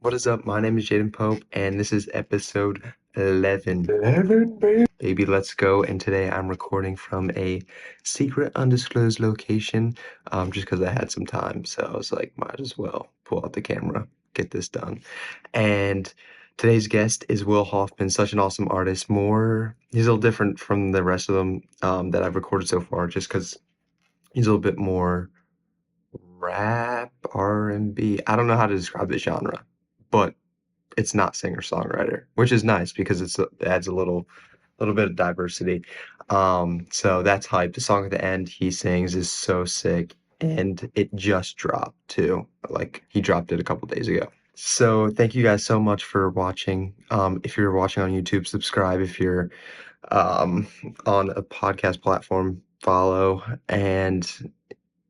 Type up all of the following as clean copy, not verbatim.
What is up? My name is Jaden Pope, and this is episode 11. 11, baby. Baby, let's go. And today I'm recording from a secret, undisclosed location, just because I had some time. So I was like, might as well pull out the camera, get this done. And today's guest is Will Hoffman, such an awesome artist. He's a little different from the rest of them that I've recorded so far, just because he's a little bit more rap, R&B. I don't know how to describe the genre, but it's not singer-songwriter, which is nice because it adds a little bit of diversity. So that's hype. The song at the end he sings is so sick, and it just dropped too. Like he dropped it a couple days ago. So thank you guys so much for watching. If you're watching on YouTube, subscribe. If you're um, on a podcast platform, follow. And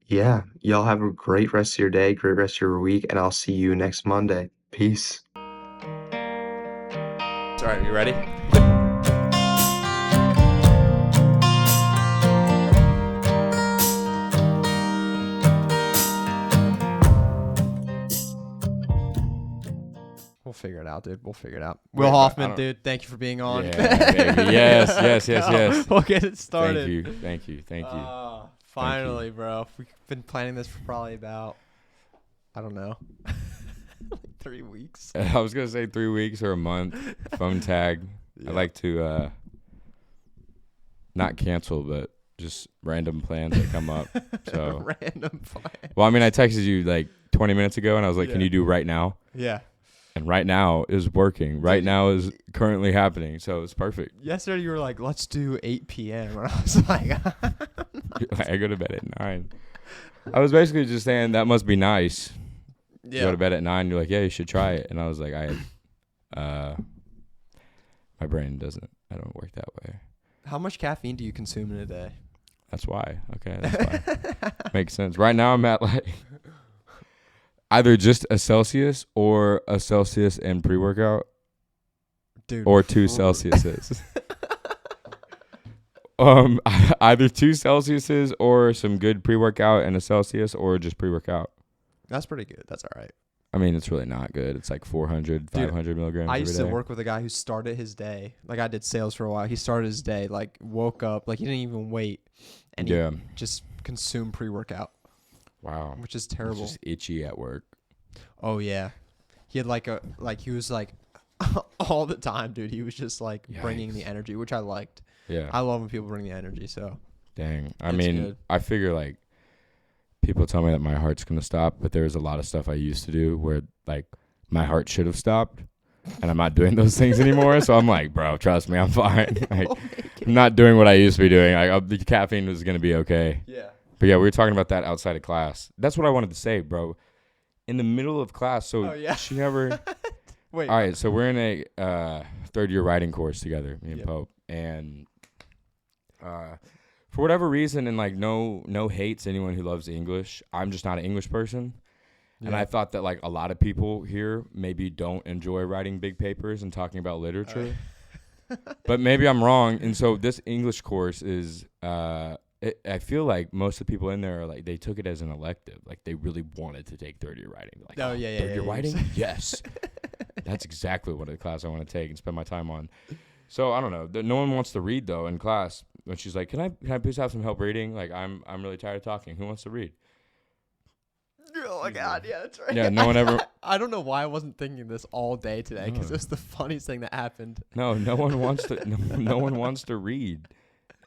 yeah, y'all have a great rest of your day, great rest of your week, and I'll see you next Monday. Peace. All right, you ready? We'll figure it out, dude. We'll figure it out. Will Hoffman, dude, thank you for being on. Yeah, baby. Yes. We'll get it started. Thank you. Finally, bro. We've been planning this for probably about, I don't know, like 3 weeks. I was gonna say 3 weeks or a month. Phone tag. Yeah. I like to not cancel, but just random plans that come up. So Random plan. well, I mean, I texted you like 20 minutes ago, and I was like, "Can Yeah. you do right now?" Yeah. And right now is working. Right now is currently happening. So it's perfect. Yesterday you were like, let's do 8 p.m. And I was like, I go to bed at 9. I was basically just saying that must be nice. You go to bed at 9. You're like, yeah, you should try it. And I was like, my brain doesn't. I don't work that way. How much caffeine do you consume in a day? That's why. Okay, that's why. Makes sense. Right now I'm at like either just a Celsius or a Celsius and pre-workout, Dude. or 2 Celsiuses. Either 2 Celsiuses or some good pre-workout and a Celsius, or just pre-workout. That's pretty good. That's all right. I mean, it's really not good. It's like 400, 500 milligrams I every used to day. work with a guy who started his day. Like, I did sales for a while. He started his day, like, woke up. Like, he didn't even wait. And he Yeah. just consumed pre-workout, Wow. which is It's terrible. just itchy at work. Oh, yeah. He had, he was, like, all the time, dude. He was just, like, bringing the Yikes. energy, which I liked. Yeah. I love when people bring the energy, so. Dang. I It's mean, good. I figure like people tell me that my heart's going to stop, but there's a lot of stuff I used to do where like my heart should have stopped, and I'm not doing those things anymore. So I'm like, bro, trust me, I'm fine. Like, I'm not doing what I used to be doing. The caffeine was going to be okay. Yeah. But yeah, we were talking about that outside of class. That's what I wanted to say, bro. In the middle of class, so Oh, yeah. she never. Wait. All right, so we're in a third-year writing course together, me and Yep. Pope, and for whatever reason, and like no hates anyone who loves English, I'm just not an English person, and I thought that like a lot of people here maybe don't enjoy writing big papers and talking about literature, but maybe I'm wrong. And so this English course is, I feel like most of the people in there are like they took it as an elective, like they really wanted to take third-year writing. Like, Oh, yeah. third-year writing, yes. That's exactly what a class I want to take and spend my time on. So I don't know. No one wants to read though in class. When she's like, "Can I please have some help reading? Like I'm really tired of talking. Who wants to read?" Oh, my God. Yeah, that's right. Yeah, no one ever. I don't know why I wasn't thinking this all day today because it was the funniest thing that happened. No one wants to. No one wants to read,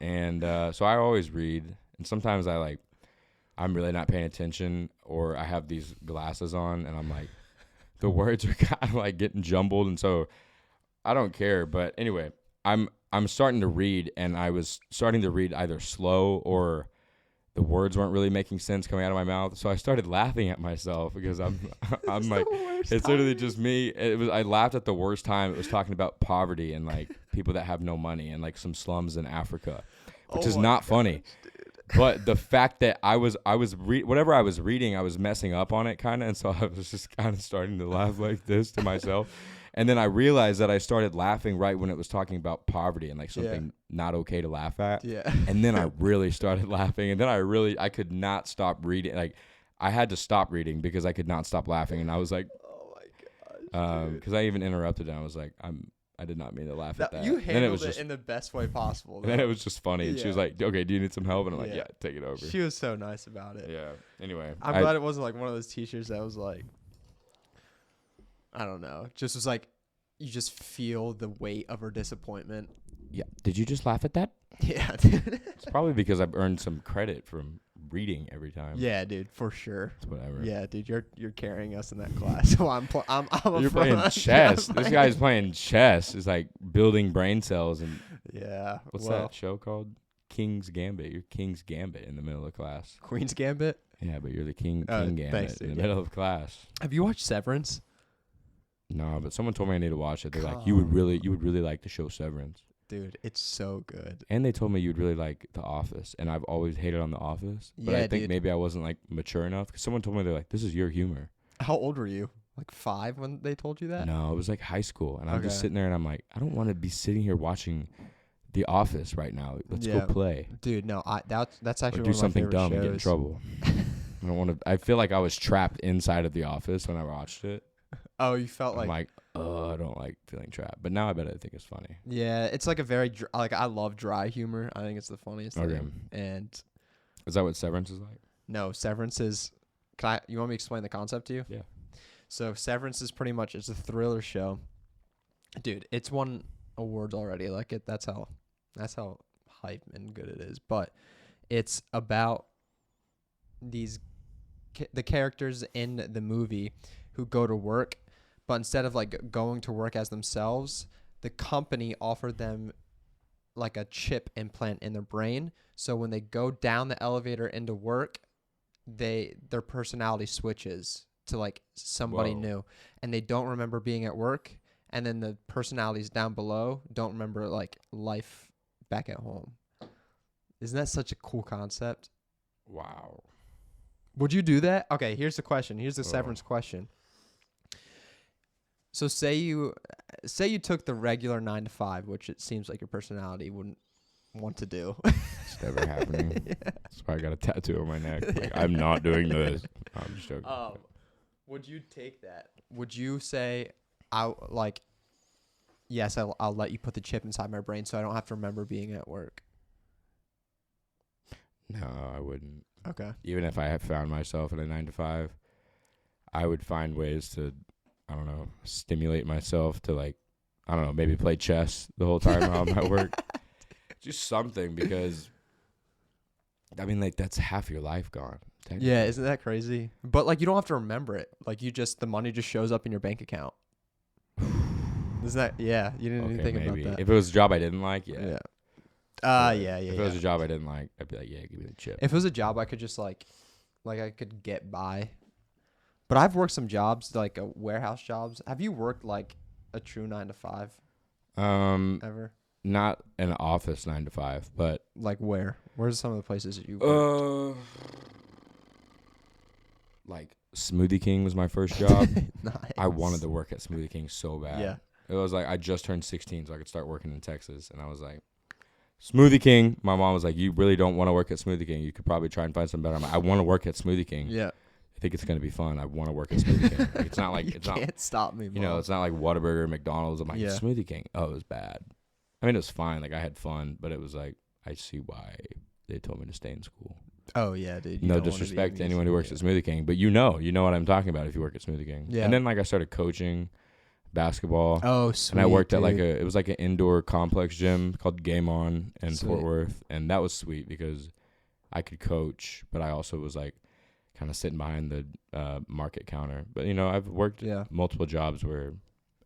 and so I always read. And sometimes I'm really not paying attention, or I have these glasses on, and I'm like, the words are kind of like getting jumbled, and so I don't care. But anyway, I'm starting to read, and I was starting to read either slow or the words weren't really making sense coming out of my mouth. So I started laughing at myself because I'm like, it's literally just me. I laughed at the worst time. It was talking about poverty and like people that have no money and like some slums in Africa, which is not funny. But the fact that whatever I was reading, I was messing up on it kind of, and so I was just kind of starting to laugh like this to myself. And then I realized that I started laughing right when it was talking about poverty and like something not okay to laugh at. Yeah. And then I really started laughing, and then I could not stop reading. Like I had to stop reading because I could not stop laughing, and I was like, Oh, my God. Because I even interrupted and I was like, I did not mean to laugh at that. You And then handled was just, it in the best way possible. and then it was just funny. And she was Yeah. like, okay, do you need some help? And I'm like, Yeah. yeah, take it over. She was so nice about it. Yeah. Anyway. I'm glad it wasn't like one of those teachers that was like, I don't know, just was like, you just feel the weight of her disappointment. Yeah. Did you just laugh at that? Yeah, dude. It's probably because I've earned some credit from reading every time. Yeah, dude, for sure. It's whatever. Yeah, dude, you're carrying us in that class. So I'm a You're playing front. chess. This guy's playing chess. It's like building brain cells. And Yeah. what's well, that show called? King's Gambit. You're King's Gambit in the middle of class. Queen's Gambit. Yeah, but you're the King Gambit thanks, in dude, the middle of class. Have you watched Severance? No, but someone told me I need to watch it. They're like, you would really like the show Severance. Dude, it's so good. And they told me you'd really like The Office, and I've always hated on The Office. But Yeah, I think dude. maybe I wasn't like mature enough. Cause someone told me they're like, this is your humor. How old were you? Like 5 when they told you that? No, it was like high school, and I'm just Okay. sitting there, and I'm like, I don't want to be sitting here watching The Office right now. Let's Yeah. go play Dude, no, that's actually or one do of my something favorite dumb and get in shows. trouble. I don't want to. I feel like I was trapped inside of The Office when I watched it. Oh, you felt I'm like, like, oh, I don't like feeling trapped. But now I bet I think it's funny. yeah, it's like a very like I love dry humor. I think it's the funniest Okay. thing. And Is that what Severance is like? no, Severance is. You want me to explain the concept to you? Yeah. So Severance is pretty much it's a thriller show. Dude, it's won awards already. Like that's how hype and good it is. But it's about the characters in the movie who go to work, but instead of like going to work as themselves, the company offered them like a chip implant in their brain. So when they go down the elevator into work, their personality switches to like somebody Whoa. new, and they don't remember being at work. And then the personalities down below don't remember like life back at home. Isn't that such a cool concept? Wow. Would you do that? Okay, here's the question. Here's the Oh. Severance question. So say you took the regular 9 to 5, which it seems like your personality wouldn't want to do. It's never happening. Yeah. That's why I got a tattoo on my neck. Like, I'm not doing this. I'm just joking. Would you take that? Would you say, yes, I'll let you put the chip inside my brain so I don't have to remember being at work? No, I wouldn't. Okay. Even if I had found myself in a 9 to 5, I would find ways to, I don't know, stimulate myself to like, I don't know, maybe play chess the whole time while I'm at work. Just something, because I mean, like, that's half your life gone. technically. Yeah, isn't that crazy? But like you don't have to remember it. Like the money just shows up in your bank account. Isn't that you didn't even think maybe. about that. If it was a job I didn't like, yeah. Yeah. But Yeah. If it was a job I didn't like, I'd be like, yeah, give me the chip. If it was a job I could just like I could get by. But I've worked some jobs like warehouse jobs. Have you worked like a true 9 to 5 ever? Not an office 9 to 5, but Like where? Where's some of the places that you worked? like Smoothie King was my first job. Nice. I wanted to work at Smoothie King so bad. Yeah. It was like I just turned 16 so I could start working in Texas, and I was like, Smoothie King. My mom was like, you really don't want to work at Smoothie King. You could probably try and find something better. I'm like, I want to work at Smoothie King. Yeah. I think it's going to be fun. I want to work at Smoothie King. Like, it's not like, You it's not, can't stop me, you know, Mom. it's not like Whataburger, McDonald's. I'm like, Yeah. Smoothie King. Oh, it was bad. I mean, it was fine. Like, I had fun, but it was like, I see why they told me to stay in school. Oh yeah, dude. You No don't wanna be disrespect to a anyone who works musician, at Smoothie King, but you know what I'm talking about if you work at Smoothie King. Yeah. And then like I started coaching basketball. Oh, sweet. And I worked at like dude. it was like an indoor complex gym called Game On in Sweet. Fort Worth, and that was sweet because I could coach, but I also was like kind of sitting behind the market counter. But you know, I've worked multiple jobs where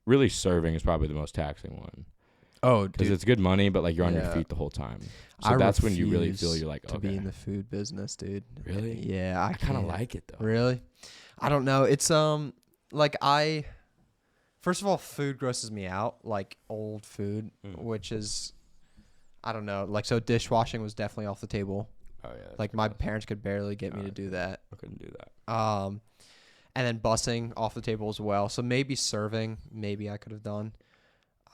really serving is probably the most taxing one. Oh, Because dude. it's good money, but like you're on your Yeah. feet the whole time. So I that's when you really refuse feel you're like, to okay, be in the food business, dude. Really? Yeah, I kind of can't. like it though. Really? I don't know. It's like first of all, food grosses me out, like old food, which is I don't know. Like so dishwashing was definitely off the table. Oh yeah. Like my parents could barely get me to do that. I couldn't do that. And then busing off the table as well. So maybe serving, maybe I could have done.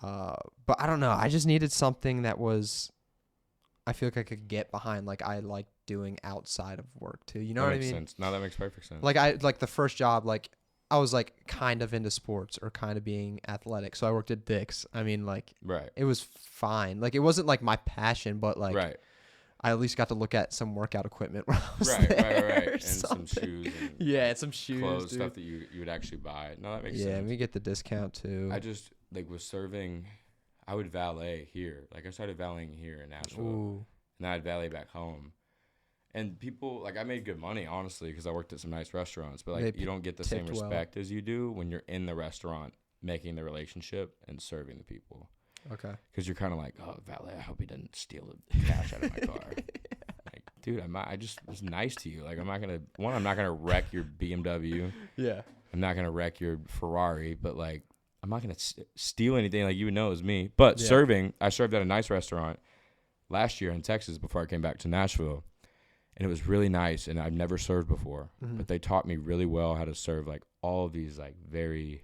But I don't know. I just needed something that was I feel like I could get behind, like I like doing outside of work too. You know That what I makes mean? sense. No, that makes perfect sense. Like the first job, like I was like kind of into sports or kind of being athletic. So I worked at Dick's. I mean, like Right. it was fine. Like it wasn't like my passion, but like Right. I at least got to look at some workout equipment when I was Right. there Right. or And some something. shoes. And Yeah, and some shoes, clothes, dude. stuff that you would actually buy. No, that makes Yeah, sense. we get the discount too. I just like was serving. I would valet here. Like I started valeting here in Nashville, Ooh. and I'd valet back home. And people like I made good money honestly because I worked at some nice restaurants. But like They you don't get the same tipped well. respect as you do when you're in the restaurant making the relationship and serving the people. Okay. Because you're kind of like, oh, valet, I hope he doesn't steal the cash out of my car. Like, dude, I just was nice to you. Like, I'm not gonna wreck your BMW. Yeah. I'm not gonna wreck your Ferrari, but like, I'm not gonna steal anything. Like, you would know it was me. But Yeah. I served at a nice restaurant last year in Texas before I came back to Nashville, and it was really nice. And I've never served before, Mhm. but they taught me really well how to serve like all of these like very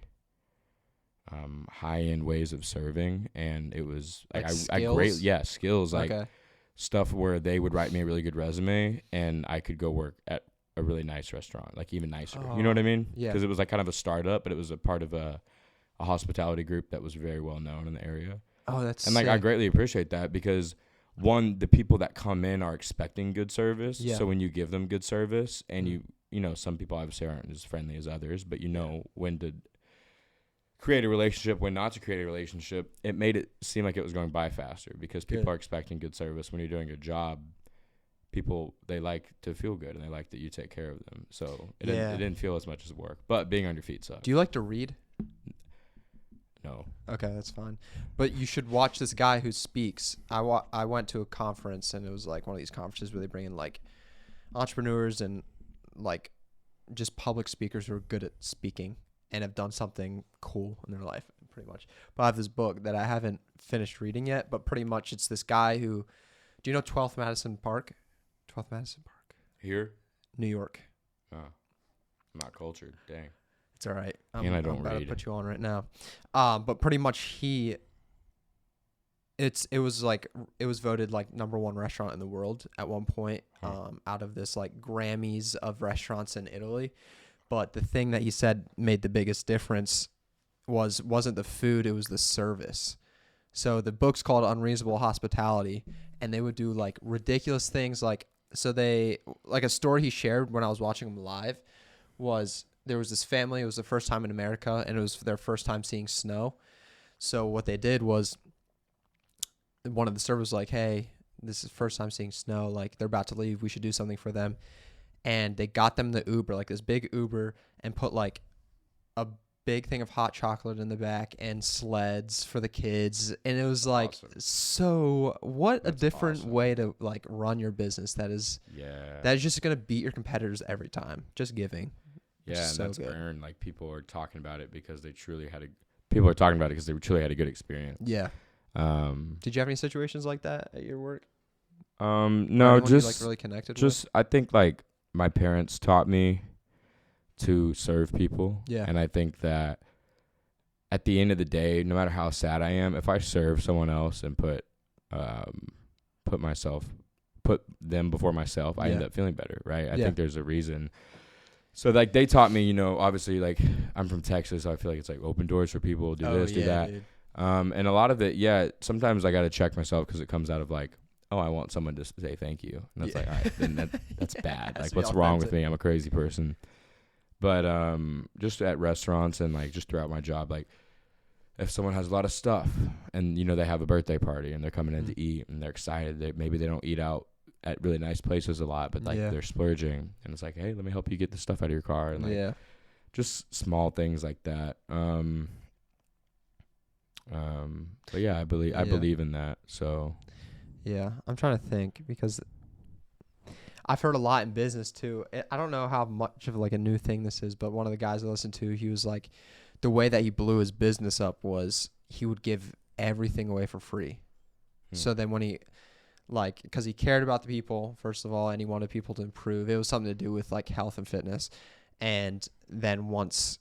high-end ways of serving, and it was like Like skills like Okay. stuff where they would write me a really good resume and I could go work at a really nice restaurant, like even nicer. You know what I mean? Yeah. Because it was like kind of a startup, but it was a part of a hospitality group that was very well known in the area. Oh, that's And like I sick. greatly appreciate that because one, the people that come in are expecting good service. Yeah. So when you give them good service and you know, some people obviously aren't as friendly as others, but you know when to create a relationship, when not to create a relationship, it made it seem like it was going by faster because people are expecting good service. When you're doing a job, people, they like to feel good and they like that you take care of them. So it didn't feel as much as work, but being on your feet sucks. Do you like to read? No. Okay, that's fine. But you should watch this guy who speaks. I went to a conference, and it was like one of these conferences where they bring in like entrepreneurs and like just public speakers who are good at speaking and have done something cool in their life, pretty much. But I have this book that I haven't finished reading yet, but pretty much it's this guy who, do you know 12th Madison Park? 12th Madison Park. Here? New York. Oh. I'm not cultured. Dang. It's all right. And I don't I'm about read. to put you on right now. But pretty much it was voted like #1 restaurant in the world at one point, out of this like Grammys of restaurants in Italy. But the thing that he said made the biggest difference wasn't the food, it was the service. So the book's called Unreasonable Hospitality, and they would do like ridiculous things like a story he shared when I was watching him live was there was this family, it was the first time in America, and it was their first time seeing snow. So what they did was one of the servers was like, hey, this is first time seeing snow, like they're about to leave, we should do something for them. And they got them the Uber, like this big Uber, and put like a big thing of hot chocolate in the back and sleds for the kids. And it was like, Awesome. so what That's a different awesome. way to like run your business. That is just going to beat your competitors every time. Just giving. Yeah, It's and so that's good. earned. Like people are talking about it because they truly had a good experience. Yeah. Did you have any situations like that at your work? No, Or anyone you, just like really connected just I think like my parents taught me to serve people. Yeah. And I think that at the end of the day, no matter how sad I am, if I serve someone else and put them before myself, I end Yeah. up feeling better, right? I Yeah. think there's a reason. So like they taught me, obviously like I'm from Texas, so I feel like it's like open doors for people, do this, do that. Dude. And a lot of it, sometimes I got to check myself because it comes out of like, oh, I want someone to say thank you. And that's Yeah. like, all right, then that's bad. Has Like to be what's wrong with authentic. me? I'm a crazy person. But just at restaurants and like just throughout my job, like if someone has a lot of stuff and, they have a birthday party and they're coming in to eat and they're excited, maybe they don't eat out at really nice places a lot, but like Yeah. they're splurging and it's like, hey, let me help you get the stuff out of your car. And like, Yeah. just small things like that. But yeah, I believe in that. So Yeah, I'm trying to think because I've heard a lot in business too. I don't know how much of like a new thing this is, but one of the guys I listened to, he was like, the way that he blew his business up was he would give everything away for free. So then when he, like, because he cared about the people, first of all, and he wanted people to improve. It was something to do with like health and fitness. And then once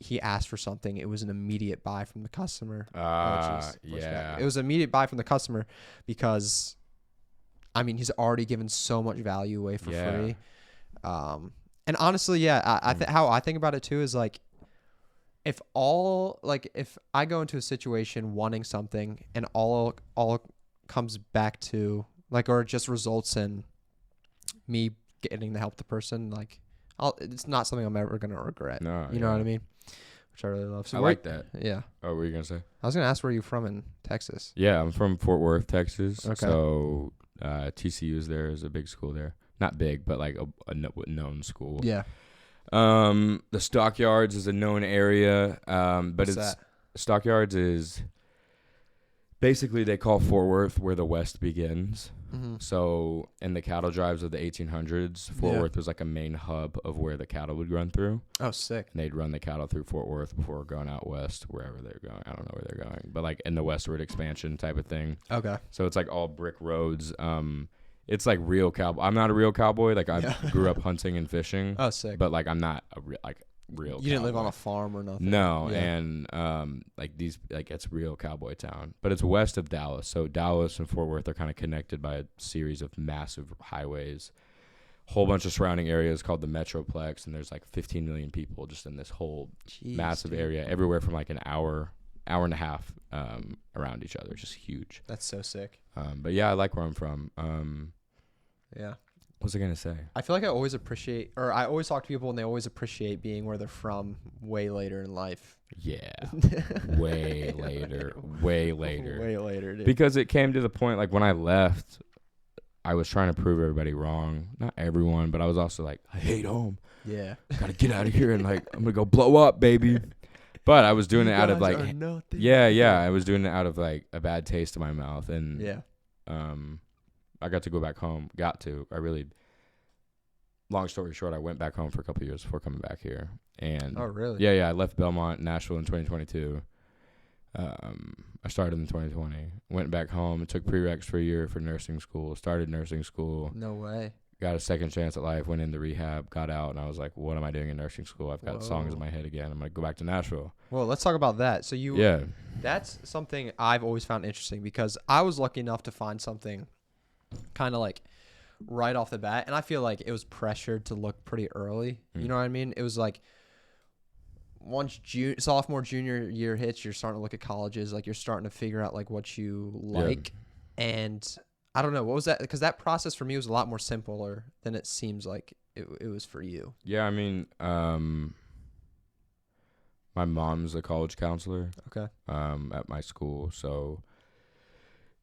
he asked for something, it was an immediate buy from the customer. yeah. It was an immediate buy from the customer because, I mean, he's already given so much value away for free. And honestly, how I think about it too is like, if I go into a situation wanting something and all comes back to like, or it just results in me getting to help the person, like it's not something I'm ever gonna regret. No, You know what I mean? Which I really love. So I like that. Yeah. Oh, what were you gonna say? I was gonna ask where you from in Texas. Yeah, I'm from Fort Worth, Texas. Okay. So TCU is there, is a big school there. Not big, but like a known school. Yeah. The Stockyards is a known area. But What's it's that? Stockyards is basically they call Fort Worth where the West begins. Mm-hmm. So in the cattle drives of the 1800s, Fort Worth was like a main hub of where the cattle would run through. Oh, sick. And they'd run the cattle through Fort Worth before going out west, wherever they're going. I don't know where they're going, but like in the westward expansion type of thing. Okay. So it's like all brick roads. It's like real cowboy. I'm not a real cowboy. Like I grew up hunting and fishing. Oh, sick. But like I'm not a real. You didn't live on a farm or nothing. No, Yeah. and it's real cowboy town, but it's west of Dallas. So Dallas and Fort Worth are kind of connected by a series of massive highways. Whole bunch of surrounding areas called the Metroplex, and there's like 15 million people just in this whole massive area, everywhere from like an hour and a half around each other. It's just huge. That's so sick. But yeah, I like where I'm from. Yeah. What was I gonna say? I feel like I always talk to people and they always appreciate being where they're from way later in life. Yeah, way later, Way later, dude. because it came to the point like when I left, I was trying to prove everybody wrong. Not everyone, but I was also like, I hate home. Yeah. Gotta get out of here and like I'm gonna go blow up, baby. But I was doing it out of like, I was doing it out of like a bad taste in my mouth, and I got to go back home. Long story short, I went back home for a couple of years before coming back here. And oh, really? Yeah. I left Belmont, Nashville in 2022. I started in 2020. Went back home and took prereqs for a year for nursing school. Started nursing school. No way. Got a second chance at life. Went into rehab. Got out, and I was like, "What am I doing in nursing school? I've got songs in my head again. I'm gonna go back to Nashville." Well, let's talk about that. So that's something I've always found interesting because I was lucky enough to find something kind of like right off the bat, and I feel like it was pressured to look pretty early. You know what I mean? It was like once sophomore, junior year hits, you're starting to look at colleges, like you're starting to figure out like what you like, and I don't know, what was that? Because that process for me was a lot more simpler than it seems like it was for you. Yeah, I mean, my mom's a college counselor. Okay. At my school, so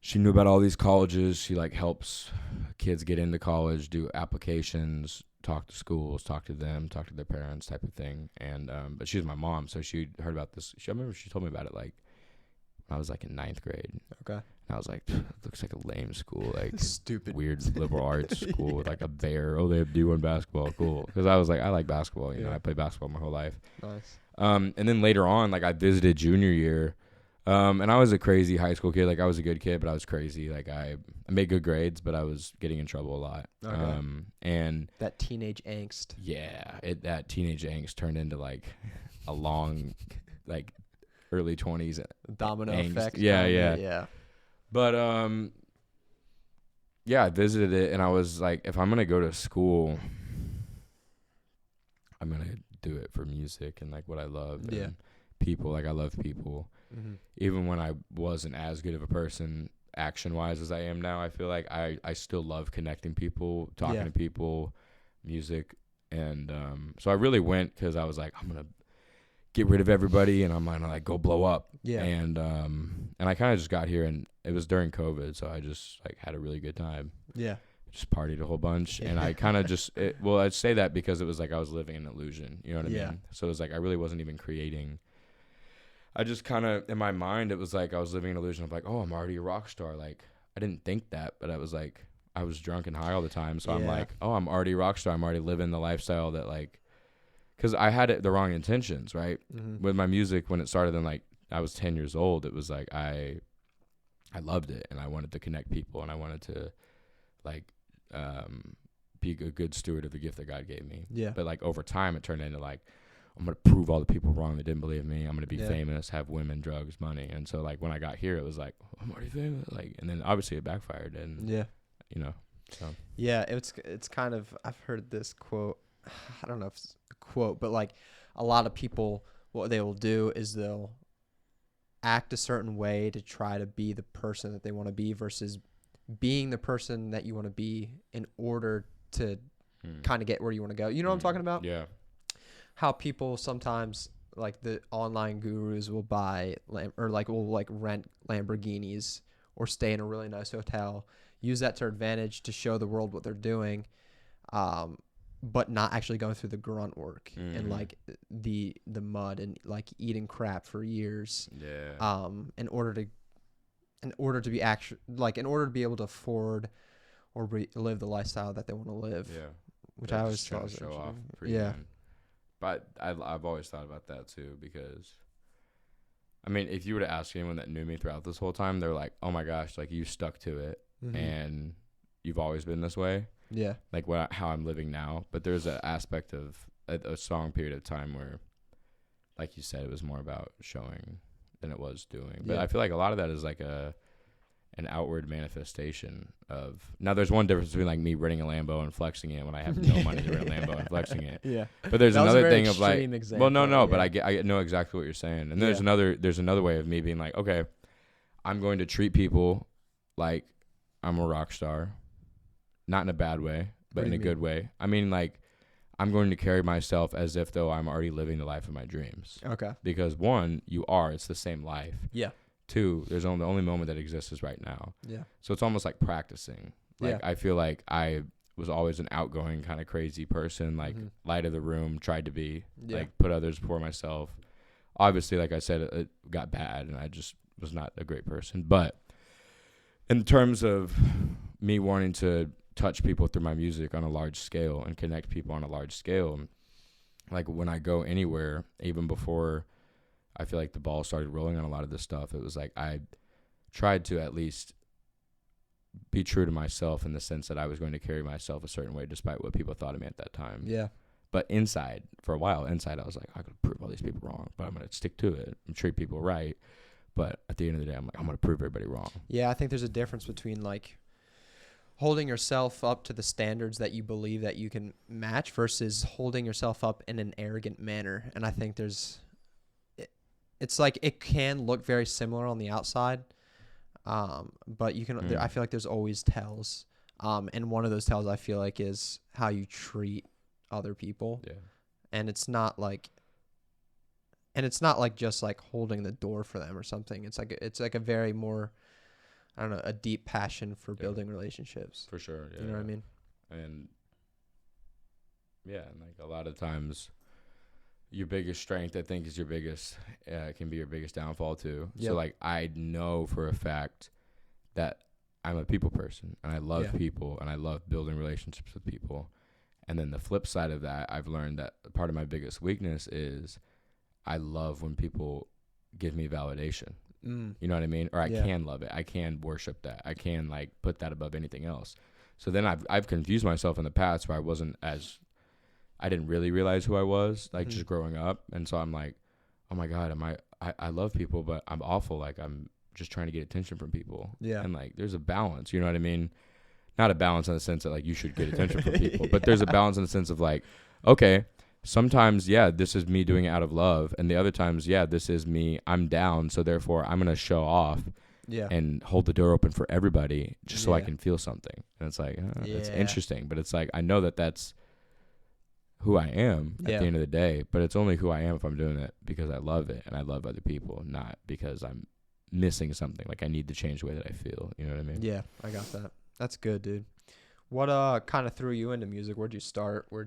she knew about all these colleges. She like helps kids get into college, do applications, talk to schools, talk to them, talk to their parents, type of thing. And but she's my mom, so she heard about this. I remember she told me about it like when I was like in 9th grade. Okay. And I was like, it looks like a lame school, like stupid, weird liberal arts school with like a bear. Oh, they have D1 basketball, cool. Because I was like, I like basketball. You know, I played basketball my whole life. Nice. And then later on, like I visited junior year. And I was a crazy high school kid. Like I was a good kid, but I was crazy. Like I made good grades, but I was getting in trouble a lot. Okay. And that teenage angst. Yeah, that teenage angst turned into like a long, like early 20s domino angst. effect. Yeah. But I visited it, and I was like, if I'm gonna go to school, I'm gonna do it for music and like what I love. Yeah. And people, like I love people. Mm-hmm. Even when I wasn't as good of a person action-wise as I am now, I feel like I still love connecting people, talking to people, music. And so I really went because I was like, I'm going to get rid of everybody and I'm going to like go blow up. Yeah. And I kind of just got here, and it was during COVID, so I just like had a really good time. Yeah. Just partied a whole bunch. And I kind of just, I'd say that because it was like I was living an illusion. You know what I mean? So it was like I really wasn't even creating. I just kind of, in my mind, it was like I was living an illusion of like, oh, I'm already a rock star. Like, I didn't think that, but I was like, I was drunk and high all the time. So I'm like, oh, I'm already a rock star. I'm already living the lifestyle that like, because I had the wrong intentions, right? Mm-hmm. With my music, when it started, then like I was 10 years old, it was like I loved it, and I wanted to connect people, and I wanted to like be a good steward of the gift that God gave me. Yeah. But like over time, it turned into like, I'm going to prove all the people wrong that didn't believe me. I'm going to be famous, have women, drugs, money. And so, like, when I got here, it was like, oh, I'm already famous. Like, and then obviously it backfired. And, you know, so. Yeah, it's kind of, I've heard this quote. I don't know if it's a quote, but like a lot of people what they will do is they'll act a certain way to try to be the person that they want to be versus being the person that you want to be in order to kind of get where you want to go. You know what I'm talking about? Yeah. How people sometimes, like the online gurus, will buy will rent Lamborghinis or stay in a really nice hotel, use that to their advantage to show the world what they're doing, but not actually going through the grunt work and like the mud and like eating crap for years. Yeah. In order to be in order to be able to afford or live the lifestyle that they want to live. Yeah. Which They're I always just trying thought to was show off. interesting. Yeah. But I've always thought about that too, because I mean, if you were to ask anyone that knew me throughout this whole time, they're like, "Oh my gosh, like you stuck to it, and you've always been this way." Yeah. Like how I'm living now. But there's an aspect of a strong period of time where, like you said, it was more about showing than it was doing. But Yeah. I feel like a lot of that is like an outward manifestation of. Now, there's one difference between like me renting a Lambo and flexing it when I have no money to rent a Lambo and flexing it. Yeah. But there's That was a another very thing of like, extreme example, well, no, but yeah. I know exactly what you're saying. And there's Yeah. another way of me being like, okay, I'm going to treat people like I'm a rock star, not in a bad way, but What in do a you good way. I mean, like, I'm going to carry myself as if though I'm already living the life of my dreams. Okay. Because one, it's the same life. Yeah. Two, the only moment that exists is right now. Yeah. So it's almost like practicing. Like, Yeah. I feel like I was always an outgoing kind of crazy person, like light of the room, tried to be, like put others before myself. Obviously, like I said, it got bad and I just was not a great person. But in terms of me wanting to touch people through my music on a large scale and connect people on a large scale, like when I go anywhere, even before I feel like the ball started rolling on a lot of this stuff, it was like I tried to at least be true to myself in the sense that I was going to carry myself a certain way despite what people thought of me at that time. Yeah. But for a while, I was like, I could prove all these people wrong, but I'm going to stick to it and treat people right. But at the end of the day, I'm like, I'm going to prove everybody wrong. Yeah, I think there's a difference between like holding yourself up to the standards that you believe that you can match versus holding yourself up in an arrogant manner. And I think it's like it can look very similar on the outside, but you can. I feel like there's always tells, and one of those tells I feel like is how you treat other people. Yeah, and it's not like just like holding the door for them or something. It's like a very more, I don't know, a deep passion for building relationships. for sure. Yeah, You know what I mean? And yeah, and like a lot of times, your biggest strength, I think, is your biggest can be your biggest downfall too. Yep. So like I know for a fact that I'm a people person and I love people and I love building relationships with people. And then the flip side of that, I've learned that part of my biggest weakness is I love when people give me validation. You know what I mean? Or I can love it. I can worship that. I can like put that above anything else. So then I've confused myself in the past where I didn't really realize who I was, like just growing up. And so I'm like, oh my God, I love people, but I'm awful. Like I'm just trying to get attention from people. Yeah. And like, there's a balance, you know what I mean? Not a balance in the sense that like you should get attention from people, but there's a balance in the sense of like, okay, sometimes, this is me doing it out of love. And the other times, this is me, I'm down. So therefore I'm going to show off and hold the door open for everybody just so I can feel something. And it's like, it's interesting, but it's like, I know that that's who I am at the end of the day, but it's only who I am if I'm doing it because I love it and I love other people, not because I'm missing something. Like I need to change the way that I feel. You know what I mean? Yeah, I got that. That's good, dude. What kind of threw you into music? Where'd you start? Where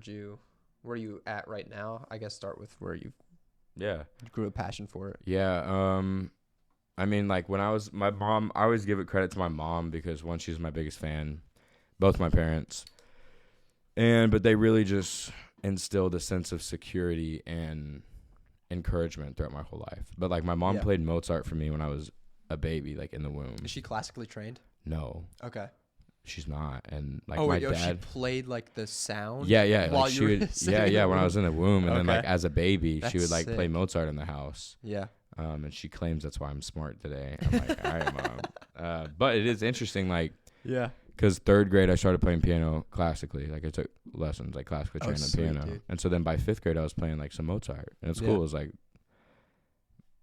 are you at right now? I guess start with where you grew a passion for it. Yeah. I mean, like when my mom, I always give it credit to my mom because one, she's my biggest fan, both my parents, but they really just instilled a sense of security and encouragement throughout my whole life. But like my mom played Mozart for me when I was a baby, like in the womb. Is she classically trained? No. Okay. She's not. And like my dad, she played like the sound. Yeah. While Like you she were would, when I was in the womb, and then like as a baby, That's she would like play sick. Mozart in the house. Yeah. And she claims that's why I'm smart today. I'm like, all right, mom. But it is interesting, like, because third grade I started playing piano classically. Like I took lessons, like classically trained on piano. Dude. And so then by fifth grade I was playing like some Mozart, and it's cool. It was like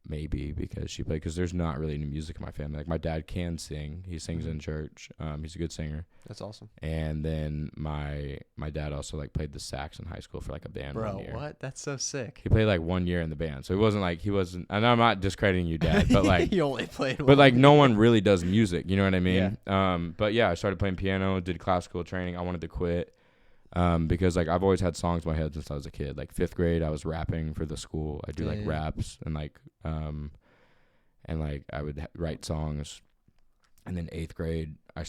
maybe because she played, because there's not really any music in my family. Like my dad can sing. He sings in church. He's a good singer. That's awesome. And then my dad also like played the sax in high school for like a band. Bro, 1 year. what? That's so sick. He played like 1 year in the band. So he wasn't, and I'm not discrediting you, Dad, but like, You only played but one. like no one really does music. You know what I mean? But yeah, I started playing piano, did classical training. I wanted to quit. Because like I've always had songs in my head since I was a kid. Like 5th grade, I was rapping for the school. I do like raps and like I would write songs. And then 8th grade, I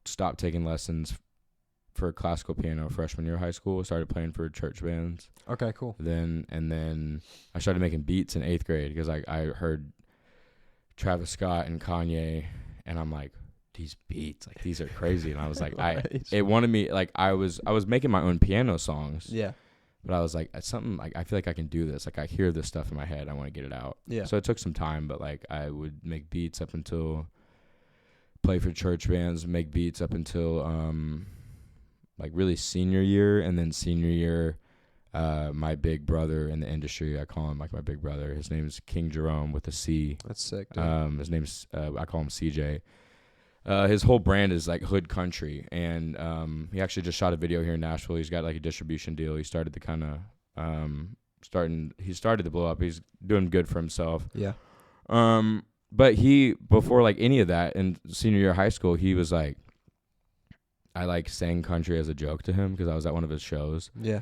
stopped taking lessons for classical piano freshman year of high school. I started playing for church bands. Okay, cool. Then I started making beats in 8th grade because I heard Travis Scott and Kanye, and I'm like, these beats, like these are crazy. And I was like, it wanted me, like I was making my own piano songs. Yeah. But I was like, it's something like I feel like I can do this. Like I hear this stuff in my head. I want to get it out. Yeah. So it took some time, but like I would make beats up until play for church bands, make beats up until like really senior year. And then senior year, my big brother in the industry, I call him like my big brother. His name is King Jerome with a C. That's sick, dude. His name's I call him CJ. His whole brand is like hood country, and he actually just shot a video here in Nashville. He's got like a distribution deal. He started to kind of he started to blow up. He's doing good for himself. Yeah. But he, before like any of that in senior year of high school, he was like, I like sang country as a joke to him because I was at one of his shows. Yeah.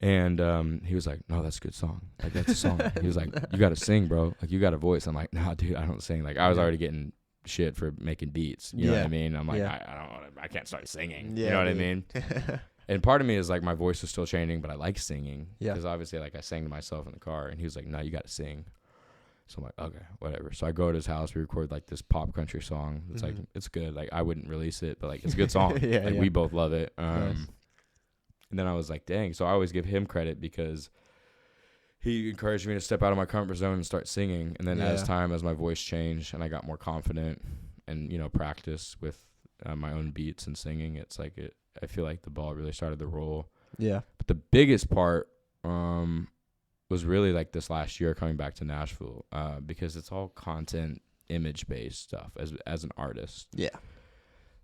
And he was like, no, that's a good song. Like that's a song. He was like, you got to sing, bro. Like you got a voice. I'm like, nah, dude, I don't sing. Like I was already getting shit for making beats. You know what I mean? I'm like, I can't start singing. Yeah, you know what I dude. mean? And part of me is like, my voice is still changing, but I like singing. Yeah. Because obviously, like, I sang to myself in the car, and he was like, no, you got to sing. So I'm like, okay, whatever. So I go to his house, we record like this pop country song. It's like, it's good. Like, I wouldn't release it, but like, it's a good song. We both love it. Nice. And then I was like, dang. So I always give him credit because he encouraged me to step out of my comfort zone and start singing. And then as my voice changed and I got more confident and, you know, practice with my own beats and singing, it's like I feel like the ball really started to roll. Yeah. But the biggest part was really like this last year coming back to Nashville because it's all content, image-based stuff as an artist. Yeah.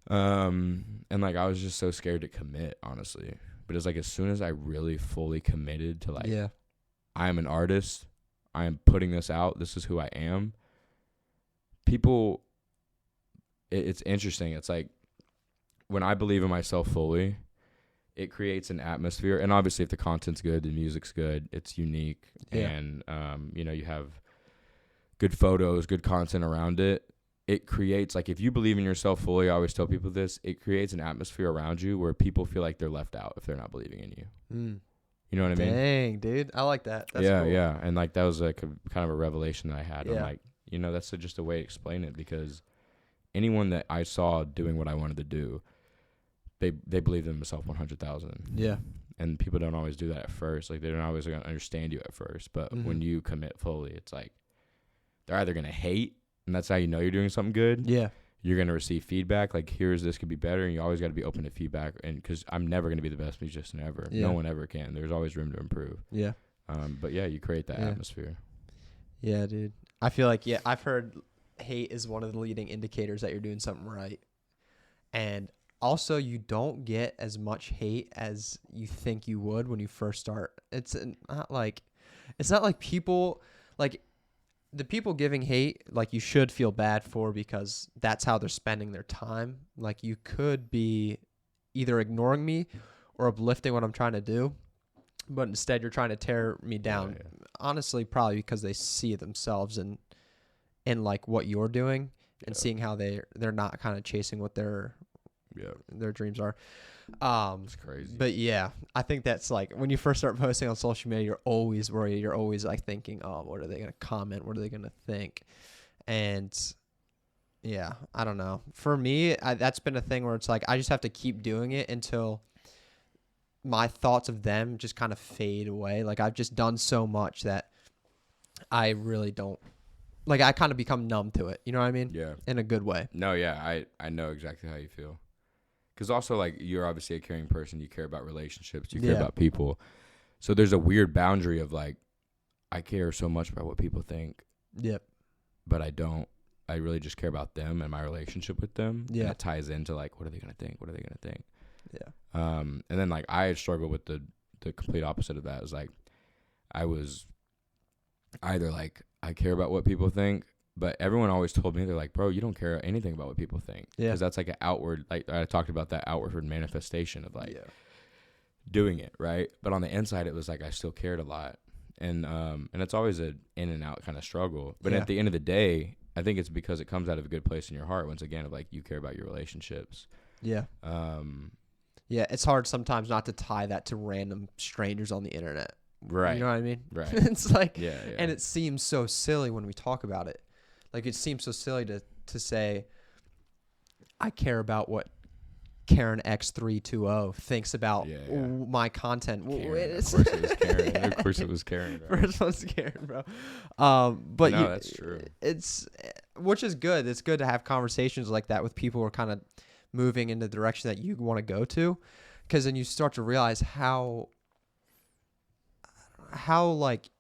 And like I was just so scared to commit, honestly. But it's like as soon as I really fully committed to like, I am an artist, I am putting this out, this is who I am. People, it's interesting. It's like when I believe in myself fully, it creates an atmosphere. And obviously if the content's good, the music's good, it's unique. Yeah. And, you know, you have good photos, good content around it. It creates, like, if you believe in yourself fully, I always tell people this, it creates an atmosphere around you where people feel like they're left out if they're not believing in you. You know what I mean? Dang, dude. I like that. That's yeah, cool. yeah. And, like, that was, like, kind of a revelation that I had. Yeah. I'm like, you know, that's just a way to explain it because anyone that I saw doing what I wanted to do, they believed in themselves 100,000. Yeah. And people don't always do that at first. Like, they don't always going to understand you at first. But when you commit fully, it's like they're either going to hate, and that's how you know you're doing something good. Yeah. You're going to receive feedback. Like, here's this could be better. And you always got to be open to feedback. And because I'm never going to be the best musician ever. Yeah. No one ever can. There's always room to improve. Yeah. But yeah, you create that atmosphere. Yeah, dude. I feel like, I've heard hate is one of the leading indicators that you're doing something right. And also, you don't get as much hate as you think you would when you first start. It's not like people, like, the people giving hate, like, you should feel bad for because that's how they're spending their time. Like, you could be either ignoring me or uplifting what I'm trying to do, but instead you're trying to tear me down. Yeah. Honestly, probably because they see themselves in like what you're doing and seeing how they're not kind of chasing what their dreams are. It's crazy. But yeah, I think that's like when you first start posting on social media, you're always worried. You're always like thinking, oh, what are they going to comment? What are they going to think? And yeah, I don't know. For me, that's been a thing where it's like, I just have to keep doing it until my thoughts of them just kind of fade away. Like, I've just done so much that I really don't, like, I kind of become numb to it. You know what I mean? Yeah. In a good way. No, yeah, I know exactly how you feel. Because also, like, you're obviously a caring person. You care about relationships. You care about people. So there's a weird boundary of, like, I care so much about what people think, Yep. but I don't. I really just care about them and my relationship with them. Yeah. And it ties into like, what are they gonna think? What are they gonna think? Yeah. And then like I struggle with the complete opposite of that. Is like I was either like I care about what people think, but everyone always told me, they're like, bro, you don't care anything about what people think. Yeah. Because that's like an outward, like I talked about that outward manifestation of like Yeah. doing it, right? But on the inside, it was like I still cared a lot. And it's always an in and out kind of struggle. But Yeah. at the end of the day, I think it's because it comes out of a good place in your heart. Once again, of like you care about your relationships. Yeah. Yeah, it's hard sometimes not to tie that to random strangers on the internet. Right. You know what I mean? Right. It's like, Yeah. and it seems so silly when we talk about it. Like, it seems so silly to say, I care about what Karen X320 thinks about my content. Karen, of course it was Karen. Of course it was Karen. Bro. First one's Karen, bro. But no, that's true. It's, which is good. It's good to have conversations like that with people who are kind of moving in the direction that you want to go to, because then you start to realize how like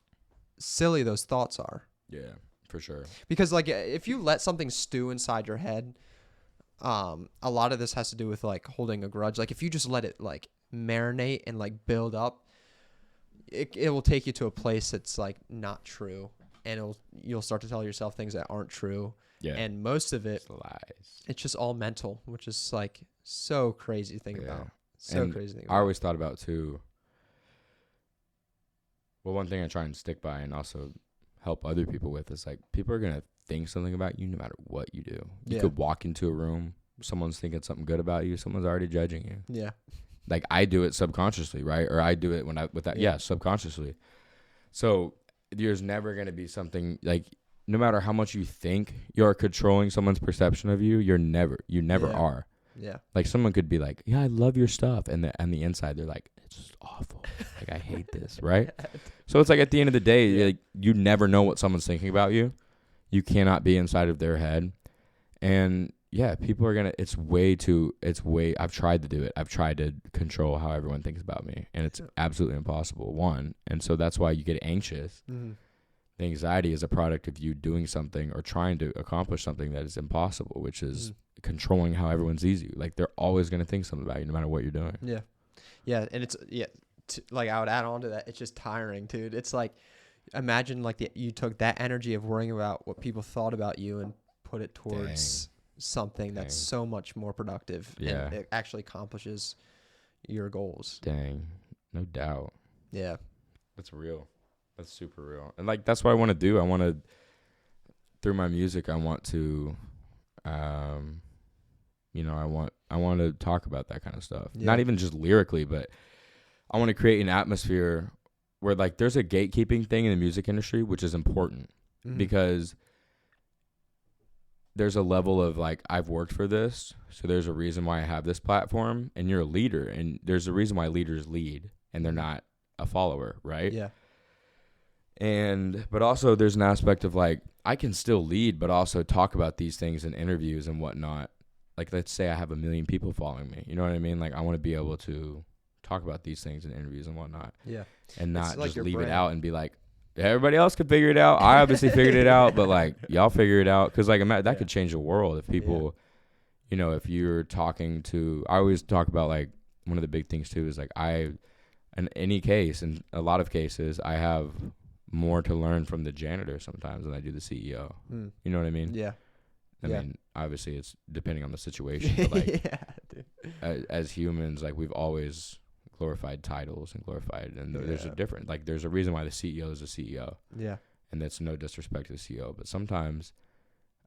silly those thoughts are. Yeah, for sure. Because like if you let something stew inside your head, a lot of this has to do with like holding a grudge. Like if you just let it like marinate and like build up, it will take you to a place that's like not true, and you'll start to tell yourself things that aren't true. Yeah. And most of it, It's lies. it's just all mental, which is like so crazy to think about. So And crazy to think I about. always thought about too. Well, one thing I try and stick by and also help other people with is like people are gonna think something about you no matter what you do. You could walk into a room, someone's thinking something good about you, someone's already judging you. Yeah. Like I do it subconsciously, right? Or I do it when subconsciously. So there's never gonna be something like, no matter how much you think you're controlling someone's perception of you, you never are. Yeah. Like someone could be like, yeah, I love your stuff. And on the inside, they're like, it's just awful. Like, I hate this. Right. So it's like at the end of the day, like, you never know what someone's thinking about you. You cannot be inside of their head. And yeah, people are going to, I've tried to do it. I've tried to control how everyone thinks about me, and it's absolutely impossible. One. And so that's why you get anxious. Mm-hmm. The anxiety is a product of you doing something or trying to accomplish something that is impossible, which is controlling how everyone sees you. Like they're always going to think something about you no matter what you're doing. Yeah. Yeah. And it's, like I would add on to that. It's just tiring, dude. It's like, imagine like you took that energy of worrying about what people thought about you and put it towards something that's so much more productive. Yeah. And it actually accomplishes your goals. Dang. No doubt. Yeah. That's real. That's super real. And like, that's what I want to do. I want to, through my music, I want to, I want to talk about that kind of stuff. Yeah. Not even just lyrically, but I want to create an atmosphere where like there's a gatekeeping thing in the music industry, which is important because there's a level of like, I've worked for this, so there's a reason why I have this platform, and you're a leader, and there's a reason why leaders lead and they're not a follower, right? Yeah. But also there's an aspect of like, I can still lead, but also talk about these things in interviews and whatnot. Like, let's say I have 1 million people following me. You know what I mean? Like, I want to be able to talk about these things in interviews and whatnot. Yeah. And not like just your leave brand. it out and be like, everybody else could figure it out. I obviously figured it out, but like, y'all figure it out. Cause like, that could change the world if people, if you're talking to, I always talk about like, one of the big things too is like, in any case, in a lot of cases, I have more to learn from the janitor sometimes than I do the CEO. You know what I mean? Yeah. I mean, obviously it's depending on the situation, but like as humans, like we've always glorified titles and there's a difference. Like there's a reason why the CEO is a CEO. Yeah. And that's no disrespect to the CEO, but sometimes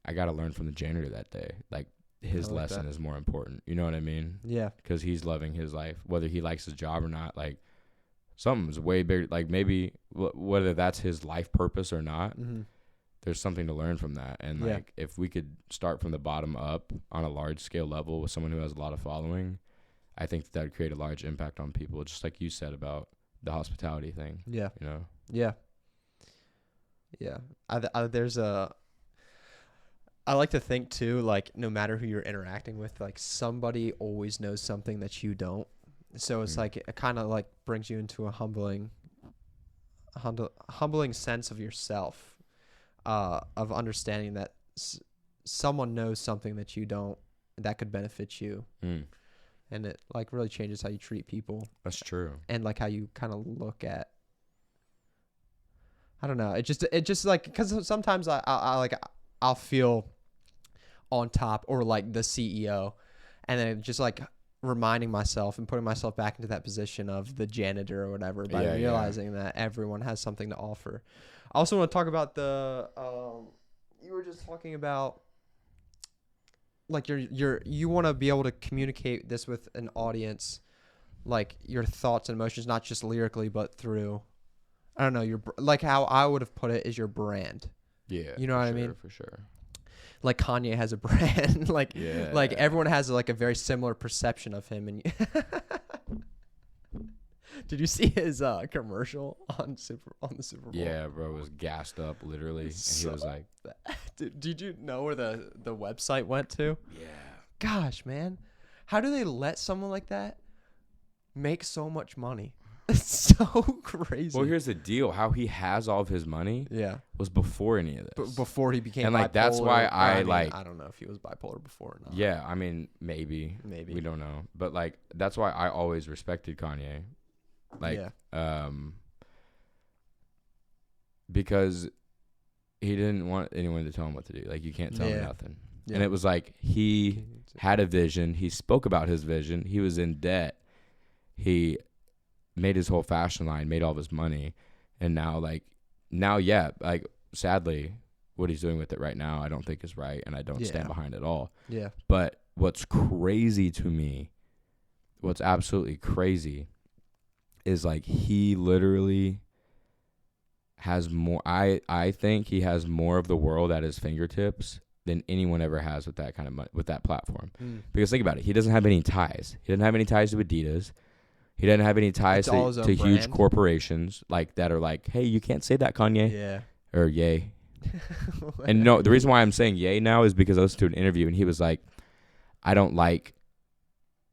I got to learn from the janitor that day. Like his lesson is more important. You know what I mean? Yeah. Because he's loving his life, whether he likes his job or not. Like something's way bigger. Like maybe whether that's his life purpose or not, there's something to learn from that. And like if we could start from the bottom up on a large scale level with someone who has a lot of following, I think that would create a large impact on people. Just like you said about the hospitality thing. Yeah. You know? Yeah. Yeah. I like to think too, like no matter who you're interacting with, like somebody always knows something that you don't. So it's like, it kind of like brings you into a humbling humbling sense of yourself, of understanding that someone knows something that you don't, that could benefit you. And it like really changes how you treat people. That's true. And like how you kind of look at, I don't know. It just like, because sometimes I'll feel on top, or like the CEO, and then just like reminding myself and putting myself back into that position of the janitor or whatever, by realizing that everyone has something to offer. I also want to talk about you were just talking about like you want to be able to communicate this with an audience, like your thoughts and emotions, not just lyrically, but through, I don't know, like how I would have put it is your brand. Yeah. You know what I mean? For sure. Like Kanye has a brand. Like everyone has like a very similar perception of him. And did you see his commercial on the Super Bowl? Yeah, bro, was gassed up literally, and he was like, Did you know where the website went to? Yeah. Gosh, man, how do they let someone like that make so much money? It's so crazy. Well, here's the deal: how he has all of his money, was before any of this. Before he became, and like bipolar, that's why I don't know if he was bipolar before or not. Yeah, I mean, maybe we don't know, but like that's why I always respected Kanye, like, because he didn't want anyone to tell him what to do. Like, you can't tell him nothing. And it was like he had a vision. He spoke about his vision. He was in debt. He made his whole fashion line, made all of his money, and now sadly, what he's doing with it right now, I don't think is right, and I don't stand behind it at all. Yeah. But what's crazy to me, what's absolutely crazy, is like he literally has more. I think he has more of the world at his fingertips than anyone ever has with that kind of money, with that platform. Because think about it, he doesn't have any ties. He doesn't have any ties to Adidas. He doesn't have any ties to huge corporations like that are like, hey, you can't say that, Kanye. Yeah. Or yay. And no, the reason why I'm saying yay now is because I listened to an interview and he was like, the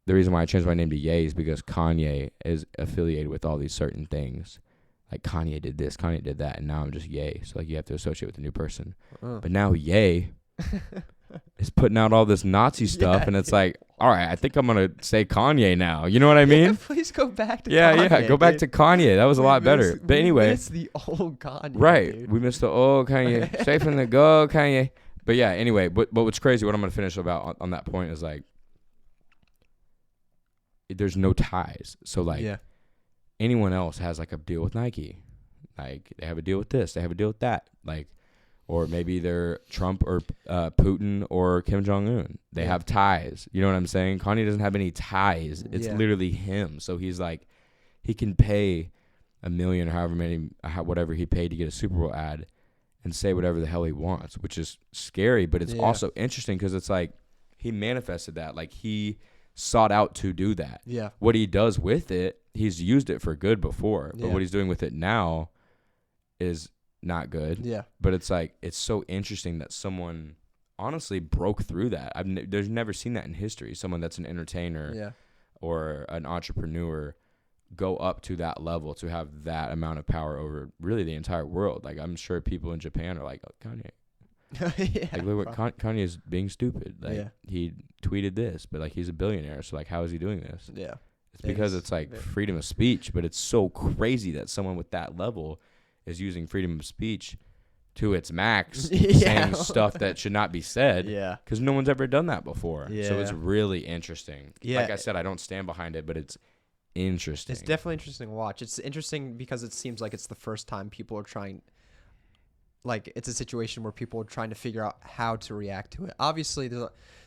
reason why I changed my name to Ye is because Kanye is affiliated with all these certain things. Like Kanye did this, Kanye did that, and now I'm just Ye. So like you have to associate with a new person. But now Ye is putting out all this Nazi stuff, and it's like, all right, I think I'm gonna say Kanye now. You know what I mean? Yeah, please go back to Kanye. Go back to Kanye. That was a lot better. But anyway, we miss the old Kanye. Right, dude. we missed the old Kanye. Straight from the go, Kanye. But yeah, anyway, but what's crazy, what I'm gonna finish about on that point is like, there's no ties. So like, anyone else has like a deal with Nike, like they have a deal with this, they have a deal with that, like. Or maybe they're Trump or Putin or Kim Jong-un. They have ties. You know what I'm saying? Kanye doesn't have any ties. It's literally him. So he's like, he can pay $1 million or however many, whatever he paid to get a Super Bowl ad and say whatever the hell he wants, which is scary. But it's also interesting because it's like he manifested that. Like he sought out to do that. Yeah. What he does with it, he's used it for good before. But what he's doing with it now is not good. Yeah. But it's like, it's so interesting that someone honestly broke through that. There's never seen that in history. Someone that's an entertainer or an entrepreneur go up to that level to have that amount of power over really the entire world. Like I'm sure people in Japan are like, oh, Kanye. Like look what Kanye is being stupid. Like he tweeted this, but like he's a billionaire. So like how is he doing this? Yeah. It's because it's like freedom of speech, but it's so crazy that someone with that level is using freedom of speech to its max, saying stuff that should not be said. Yeah. Because no one's ever done that before. Yeah. So it's really interesting. Yeah. Like I said, I don't stand behind it, but it's interesting. It's definitely interesting to watch. It's interesting because it seems like it's the first time people are trying, like it's a situation where people are trying to figure out how to react to it. Obviously,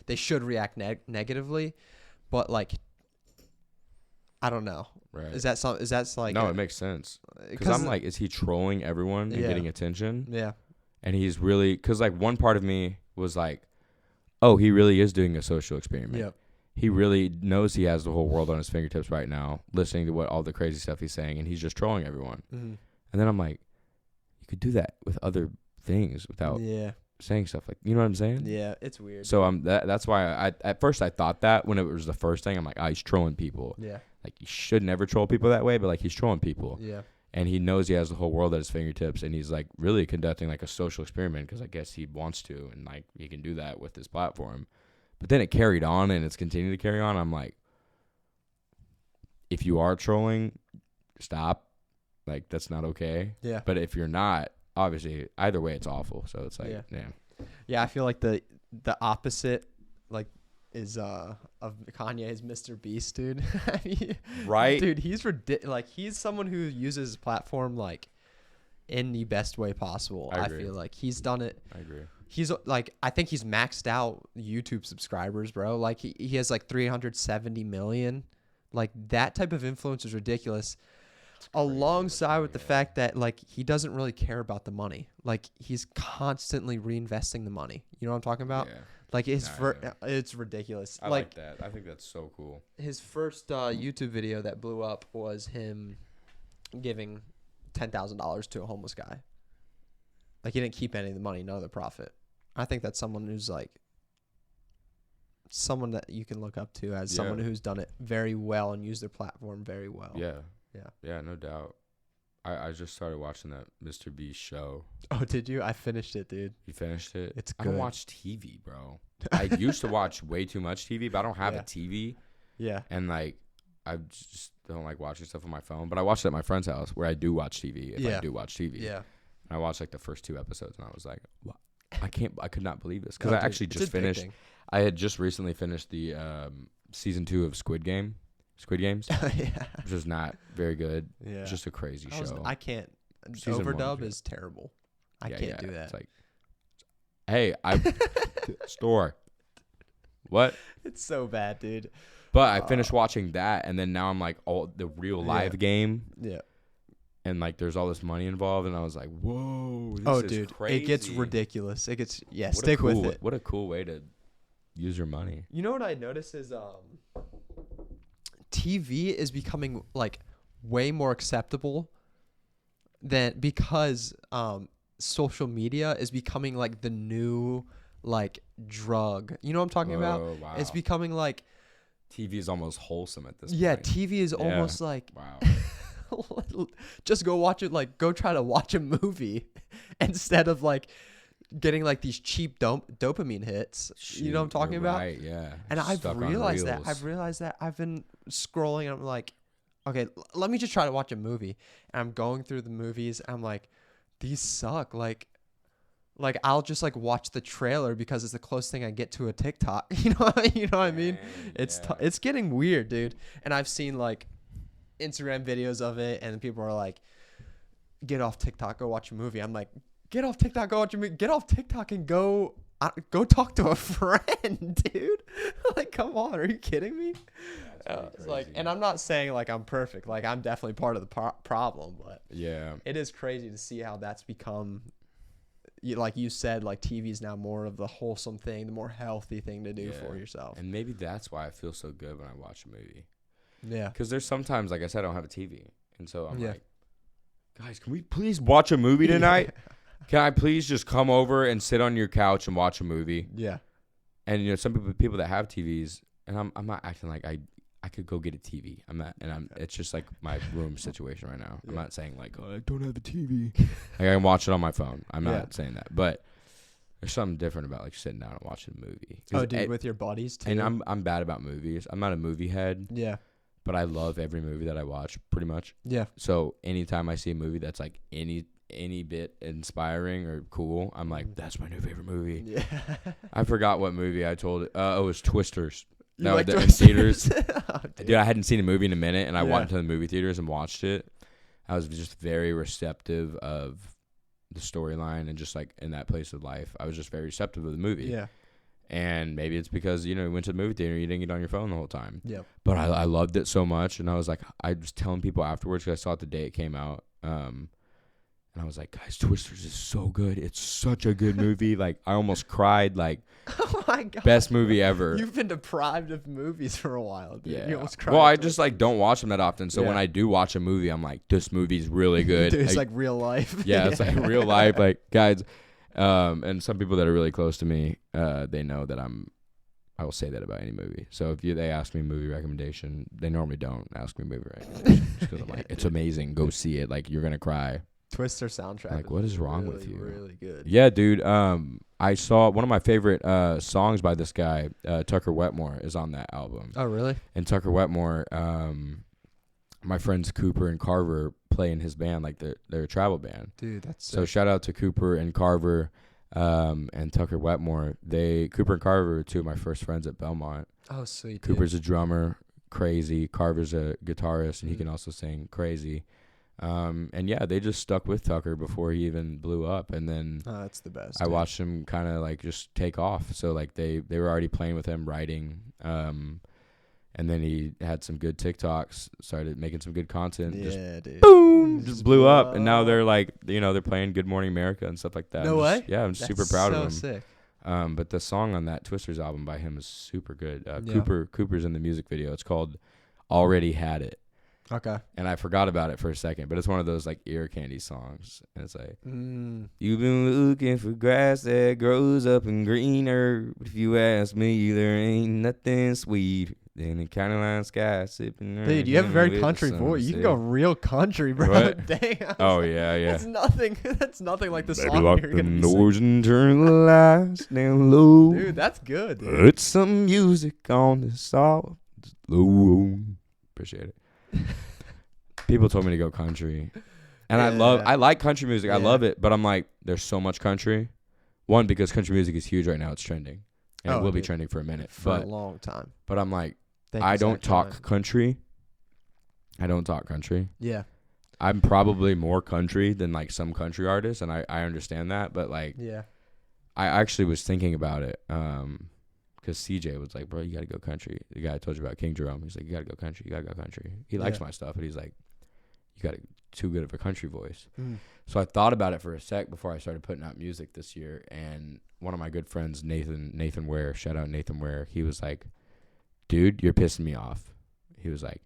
they should react negatively, but like, I don't know. Right. Is that like... No, it makes sense. Because I'm like, is he trolling everyone and getting attention? Yeah. And he's really... Because like one part of me was like, oh, he really is doing a social experiment. Yep. He really knows he has the whole world on his fingertips right now, listening to what all the crazy stuff he's saying, and he's just trolling everyone. Mm-hmm. And then I'm like, you could do that with other things without saying stuff like... You know what I'm saying? Yeah, it's weird. So that's why at first I thought that when it was the first thing, I'm like, oh, he's trolling people. Yeah. Like, you should never troll people that way, but, like, he's trolling people. Yeah. and he knows he has the whole world at his fingertips, and he's like really conducting like a social experiment because I guess he wants to, and like he can do that with his platform. But then it carried on, and it's continued to carry on. I'm like, if you are trolling, stop. Like, that's not okay. Yeah. But if you're not, obviously, either way, it's awful. So it's like, yeah. Yeah, I feel like the opposite, like, is of Kanye's Mr. Beast, dude. I mean, Right? Dude, he's like, he's someone who uses his platform like in the best way possible. I I agree. feel like he's done it. I agree. He's like, I think he's maxed out YouTube subscribers, bro. Like he has like 370 million. Like that type of influence is ridiculous. Alongside with the fact that like he doesn't really care about the money. Like he's constantly reinvesting the money. You know what I'm talking about? Yeah. Like it's ridiculous. I like that. I think that's so cool. His first YouTube video that blew up was him giving $10,000 to a homeless guy. Like he didn't keep any of the money, none of the profit. I think that's someone who's like someone that you can look up to as someone who's done it very well and used their platform very well. Yeah, no doubt. I just started watching that Mr. Beast show. Oh, did you? I finished it, dude. You finished it? It's I don't good. watch TV, bro. I used to watch way too much TV, but I don't have Yeah. a TV. Yeah. And like, I just don't like watching stuff on my phone. But I watched it at my friend's house where I do watch TV. If I do watch TV. Yeah. And I watched like the first 2 episodes, and I was like, I could not believe this because No, I dude, actually it's just finished. addicting. I had just recently finished the season 2 of Squid Games, Yeah. which was not very good. Yeah. It's just a crazy show. I can't. Season 1 was Overdub good. is terrible. I Yeah, can't do that. It's like, hey, store. What? It's so bad, dude. But I finished watching that, and then now I'm like, the real live game, Yeah. and like there's all this money involved, and I was like, whoa, this is Dude, crazy. it gets ridiculous. It gets What a stick cool- with it. What a cool way to use your money. You know what I notice is TV is becoming like way more acceptable than because social media is becoming like the new like drug. You know what I'm talking about? Oh, wow. It's becoming like TV is almost wholesome at this point. TV is almost like Wow. just go watch it, like go try to watch a movie instead of like getting like these cheap dopamine hits. You know what I'm talking about? Right, yeah. And Stuck on I've realized reels. that I've been scrolling and I'm like, okay, let me just try to watch a movie. And I'm going through the movies. And I'm like, these suck. Like I'll just like watch the trailer because it's the closest thing I get to a TikTok. You know what I mean? It's getting weird, dude. And I've seen like Instagram videos of it, and people are like, get off TikTok, go watch a movie. I'm like, get off TikTok, go watch a movie. Get off TikTok and go talk to a friend, dude. Like, come on, are you kidding me? It's like, and I'm not saying like I'm perfect. Like, I'm definitely part of the problem, but Yeah. it is crazy to see how that's become. Like you said, like TV is now more of the wholesome thing, the more healthy thing to do for yourself. And maybe that's why I feel so good when I watch a movie. Yeah. Because there's sometimes, like I said, I don't have a TV. And so I'm Yeah. like, guys, can we please watch a movie tonight? Can I please just come over and sit on your couch and watch a movie? Yeah. And, you know, some people that have TVs, and I'm not acting like I could go get a TV. It's just like my room situation right now. I'm not saying like, oh, I don't have a TV. Like, I can watch it on my phone. I'm not saying that. But there's something different about like sitting down and watching a movie. Oh, dude, with your buddies too. And I'm bad about movies. I'm not a movie head. Yeah. But I love every movie that I watch, pretty much. Yeah. So anytime I see a movie that's like any bit inspiring or cool, I'm like, that's my new favorite movie. Yeah. I forgot what movie I told it. Oh, it was Twisters. You like in Twisters? theaters. Oh, Dude, I hadn't seen a movie in a minute, and I Yeah. went to the movie theaters and watched it. I was just very receptive of the storyline and just like in that place of life. I was just very receptive of the movie. Yeah. And maybe it's because, you know, you went to the movie theater and you didn't get on your phone the whole time. Yeah. But I loved it so much. And I was like, I was telling people afterwards because I saw it the day it came out. And I was like, guys, Twisters is so good. It's such a good movie. Like, I almost cried. Like, Oh my god. best movie ever. You've been deprived of movies for a while, dude. Yeah. You almost cried. Well, I just like don't watch them that often. So Yeah. when I do watch a movie, I'm like, this movie's really good. Dude, it's like real life. yeah, it's like real life. Like, guys, and some people that are really close to me, they know that I'm I will say that about any movie. So if they ask me a movie recommendation, they normally don't ask me a movie recommendation because I'm like, it's amazing. Go see it. Like, you're gonna cry. Twister soundtrack. Like, what is wrong with you? Really good. Yeah, dude. I saw one of my favorite songs by this guy, Tucker Wetmore, is on that album. Oh, really? And Tucker Wetmore, my friends Cooper and Carver play in his band, like they're a travel band. Dude, that's so sick. shout out to Cooper and Carver, and Tucker Wetmore. Cooper and Carver were two of my first friends at Belmont. Oh, sweet. Cooper's a drummer, crazy. Carver's a guitarist, and he can also sing, crazy. And yeah, they just stuck with Tucker before he even blew up, and then that's the best. I watched him kind of like just take off. So like they were already playing with him, writing, and then he had some good TikToks, started making some good content. Yeah, dude. Boom, just blew up, and now they're like, they're playing Good Morning America and stuff like that. No way. Yeah, I'm super proud of them. Sick. But the song on that Twisters album by him is super good. Yeah. Cooper's in the music video. It's called Already Had It. Okay. And I forgot about it for a second, but it's one of those like ear candy songs. And it's like, You've been looking for grass that grows up in greener. But if you ask me, there ain't nothing sweet than the Carolina sky sipping. Dude, you have a very country voice. You can go real country, bro. What? Dang. Oh, yeah. It's nothing. That's nothing like the Baby, song lock you're the gonna be doors and turn the lights down low. Dude, that's good, dude. Put some music on the soft low. Appreciate it. People told me to go country, and I like country music. I love it, but I'm like, there's so much country. One, because country music is huge right now. It's trending, and it will be trending for a minute, for a long time. But I'm like, I don't talk country. I don't talk country. Yeah. I'm probably more country than like some country artists, and I understand that. But like, yeah, I actually was thinking about it, because CJ was like, bro, you gotta go country. The guy I told you about, King Jerome, he's like, you gotta go country. You gotta go country. He likes my stuff, but he's like, you got too good of a country voice. So I thought about it for a sec before I started putting out music this year. And one of my good friends, Nathan Ware, shout out Nathan Ware, he was like, dude, you're pissing me off. He was like,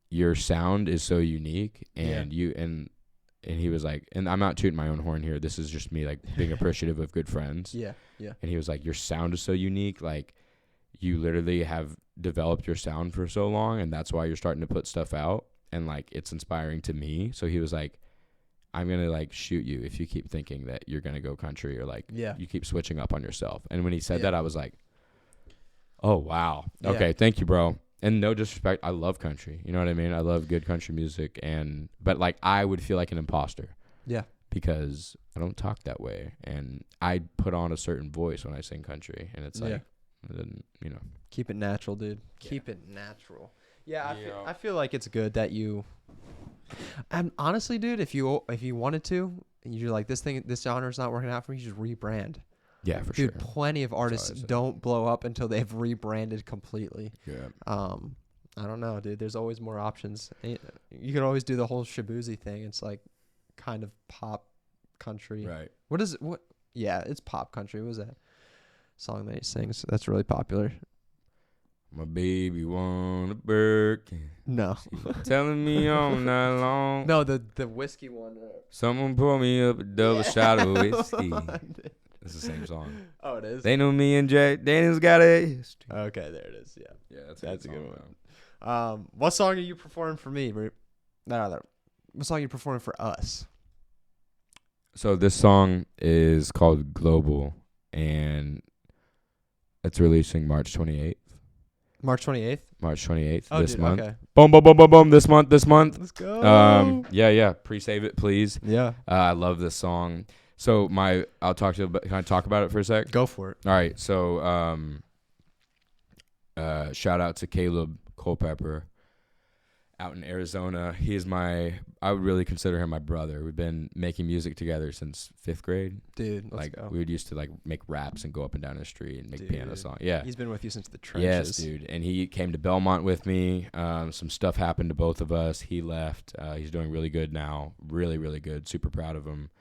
your sound is so unique, and and he was like, and I'm not tooting my own horn here. This is just me like being appreciative of good friends. Yeah. And he was like, your sound is so unique. Like, you literally have developed your sound for so long, and that's why you're starting to put stuff out, and like, it's inspiring to me. So he was like, I'm gonna like shoot you if you keep thinking that you're gonna go country, or like you keep switching up on yourself. And when he said that, I was like, oh wow, okay, thank you, bro. And no disrespect, I love country, you know what I mean? I love good country music, but like, I would feel like an imposter, because I don't talk that way, and I put on a certain voice when I sing country, and it's like, then, keep it natural, dude. Keep it natural. Yeah, I feel like it's good that you. And honestly, dude, if you wanted to, and you're like, this genre's not working out for me, you just rebrand. Yeah, for dude, sure. Plenty of artists don't blow up until they've rebranded completely. Yeah. I don't know, dude. There's always more options. You can always do the whole Shabuzi thing. It's like kind of pop country. Right. What? Yeah, it's pop country. What was that song that he sings? That's really popular. My baby want a Birkin. No. Telling me all night long. No, the whiskey one. Someone pour me up a double shot of whiskey. It's the same song. Oh, it is? They know me and Jack Daniels got a history. Okay, there it is. Yeah. Yeah, that's a good one. What song are you performing for me? No. What song are you performing for us? So this song is called Global, and it's releasing March 28th. March 28th? March 28th, oh, this dude, month. Okay. Boom, boom, boom, boom, boom, this month. Let's go. Yeah. Pre-save it, please. Yeah. I love this song. So I'll talk to you about, can I talk about it for a sec? Go for it. All right. So, shout out to Caleb Culpepper out in Arizona. I would really consider him my brother. We've been making music together since 5th grade. Dude, let's go. We would used to like make raps and go up and down the street and make piano songs. Yeah. He's been with you since the trenches. Yes, dude. And he came to Belmont with me. Some stuff happened to both of us. He left. He's doing really good now. Really, really good. Super proud of him.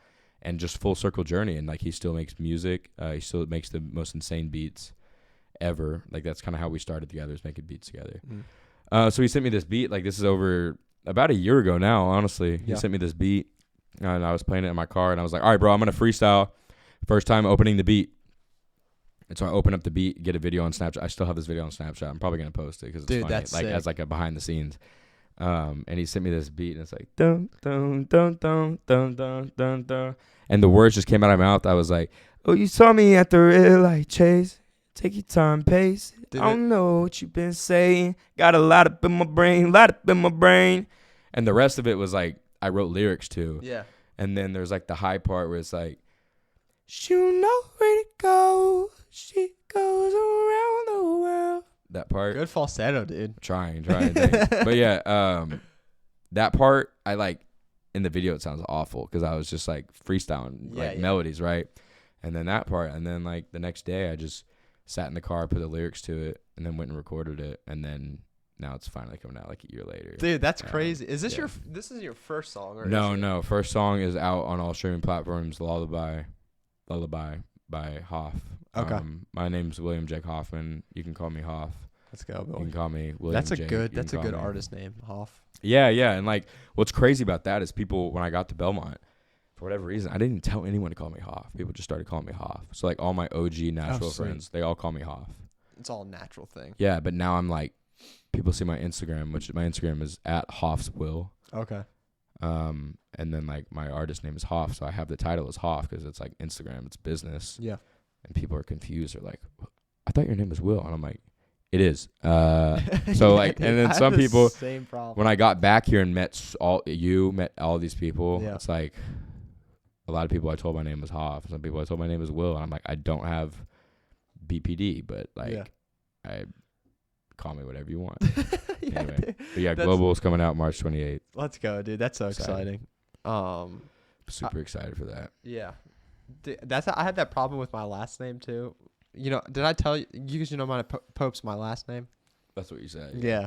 And just full circle journey. And like, he still makes music. He still makes the most insane beats ever. Like, that's kind of how we started together, is making beats together. So he sent me this beat. Like, this is over about a year ago now, honestly. He sent me this beat, and I was playing it in my car, and I was like, all right, bro, I'm going to freestyle. First time opening the beat. And so I open up the beat, get a video on Snapchat. I still have this video on Snapchat. I'm probably gonna post it because it's Dude, funny, that's like sick. as like a behind the scenes. And he sent me this beat, and it's like dun dun dun dun dun dun dun dun, and the words just came out of my mouth. I was like, "Oh, you saw me at the red light chase. Take your time, pace. Did I don't know what you've been saying. Got a lot up in my brain, And the rest of it was like I wrote lyrics to. Yeah. And then there's like the high part where it's like, "You know where to go. She goes around the world." That part. Good falsetto, dude. Trying. But yeah, that part I like. In the video, it sounds awful because I was just like freestyling melodies, right? And then that part, and then like the next day, I just sat in the car, put the lyrics to it, and then went and recorded it, and then now it's finally coming out like a year later. Dude, that's crazy. Is this this is your first song? Or No. First song is out on all streaming platforms. Lullaby by Hoff. Okay. My name's William Jake Hoffman. You can call me Hoff. Let's go, You Bill. can call me William. That's a Jake. good. You That's a can call good me- artist name, Hoff. Yeah, and like what's crazy about that is people when I got to Belmont, for whatever reason, I didn't even tell anyone to call me Hoff. People just started calling me Hoff. So like all my OG Nashville sweet. friends, they all call me Hoff. It's all a natural thing. Yeah, but now I'm like, people see my Instagram, which my Instagram is at HOFF'S Will. Okay. And then like my artist name is Hoff, so I have the title as Hoff because it's like Instagram, it's business. Yeah. And people are confused. They're like, "I thought your name was Will," and I'm like, "It is." So like, and then some people, Same problem. when I got back here and met all these people, Yeah. it's like a lot of people I told my name was Hoff. Some people I told my name was Will, and I'm like, I don't have BPD, but like, I call me whatever you want. Anyway, dude. but yeah, That's- Global is coming out March 28th. Let's go, dude. That's so Exciting. exciting. Super excited for that. Yeah. I had that problem with my last name too. You know, did I tell you? You know, Pope's my last name. That's what you said. Yeah.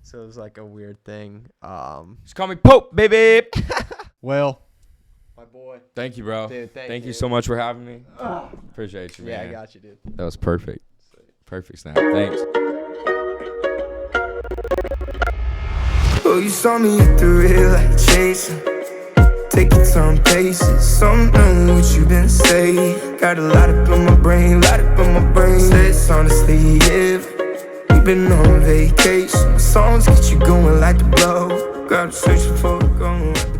So it was like a weird thing. Just call me Pope, baby. Will, my boy. Thank you, bro. Dude, Thank you so much for having me. Appreciate you, man. Yeah, I got you, dude. That was perfect. Perfect snap. Thanks. Oh, you saw me at the red light chasing. Take your time, paces. Something what you been saying. Got a lot up in my brain, Says honestly, yeah. We've been on vacation. Songs get you going like the blow. Got searching for a going like the